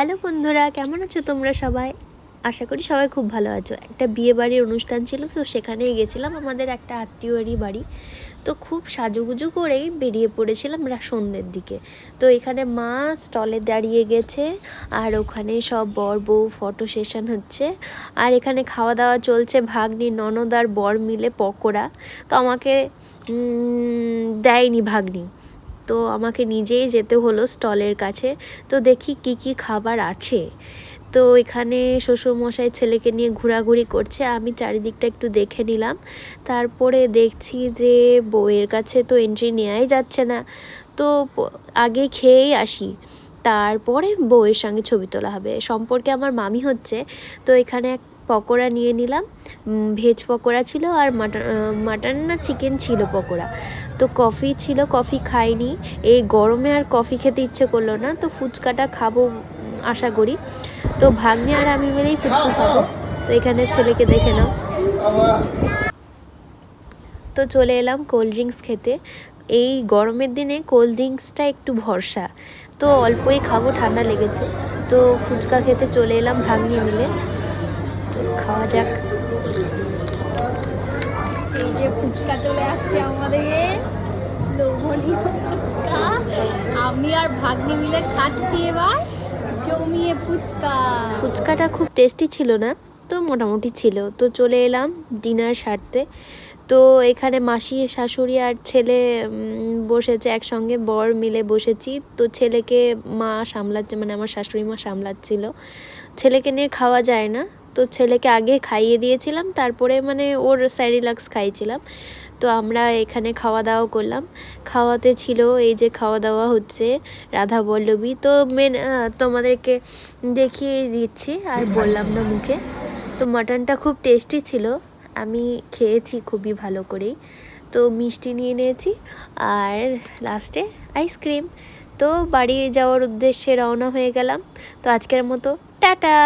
Hello বন্ধুরা, কেমন আছো তোমরা সবাই? আশা করি সবাই খুব ভালো আছো। একটা বিয়ে বাড়ির অনুষ্ঠান ছিল, তো সেখানেই গেছিলাম, আমাদের একটা আত্মীয়রই বাড়ি। তো খুব সাজুগুজু করেই বেরিয়ে পড়েছিলাম সন্ধ্যের দিকে। তো এখানে মা স্টলে দাঁড়িয়ে গেছে, আর ওখানে সব বর বউ ফটো সেশন হচ্ছে। আর এখানে খাওয়া দাওয়া চলছে, ভাগ্নি ননদ আর বর মিলে পকোড়া। তো আমাকে দেয়নি ভাগ্নি, তো আমাকে নিজেই যেতে হলো স্টলের কাছে। তো দেখি কি কি খাবার আছে। তো এখানে শ্বশুরমশাই ছেলেকে নিয়ে ঘোরাঘুরি করছে, আমি চারিদিকটা একটু দেখে নিলাম। তারপরে দেখছি যে বউয়ের কাছে তো এন্ট্রি নেওয়াই যাচ্ছে না, তো আগে খেয়েই আসি, তারপরে বউয়ের সঙ্গে ছবি তোলা হবে। সম্পর্কে আমার মামি হচ্ছে। তো এখানে এক পকোড়া নিয়ে নিলাম, ভেজ পকোড়া ছিল, আর মাটন না চিকেন ছিল পকোড়া। তো কফি ছিল, কফি খাইনি, এই গরমে আর কফি খেতে ইচ্ছে করলো না, তো ফুচকাটা খাবো আশা করি। তো ভাগ্নে আর আমি মিলেই ফুচকা খাবো। তো এখানে ছেলেকে দেখে নাও। তো চলে এলাম কোল্ড ড্রিঙ্কস খেতে। এই গরমের দিনে কোল্ড ড্রিঙ্কসটা একটু ভরসা, তো অল্পই খাবো, ঠান্ডা লেগেছে। তো ফুচকা খেতে চলে এলাম ভাগ্নি মিলে। তো খাওয়া যাক। এই যে ফুচকা চলে আসছে আমাদের, লোভনীয় ফুচকা। আমি আর ভাগ্নি মিলে খাচ্ছি এবার জমিয়ে ফুচকা। ফুচকাটা খুব টেস্টি ছিল না, তো মোটামুটি ছিল। তো চলে এলাম ডিনার সারতে। তো এখানে মাসি শাশুড়ি আর ছেলে বসেছে একসঙ্গে, বর মিলে বসেছি। তো ছেলেকে মা সামলাচ্ছে, মানে আমার শাশুড়ি মা সামলাচ্ছিল। ছেলেকে নিয়ে খাওয়া যায় না, তো ছেলেকে আগে খাইয়ে দিয়েছিলাম, তারপরে মানে ওর স্যারিলাক্স খাইয়েছিলাম। তো আমরা এখানে খাওয়া দাওয়া করলাম। খাওয়াতে ছিল এই যে খাওয়া দাওয়া হচ্ছে রাধা বল্লভী। তো তোমাদেরকে দেখিয়ে দিচ্ছি, আর বললাম না মুখে। তো মাটনটা খুব টেস্টি ছিল, আমি খেয়েছি খুবই ভালো করেই। তো মিষ্টি নিয়ে নিয়েছি, আর লাস্টে আইসক্রিম। তো বাড়ি যাওয়ার উদ্দেশ্যে রওনা হয়ে গেলাম। তো আজকের মতো টাটা।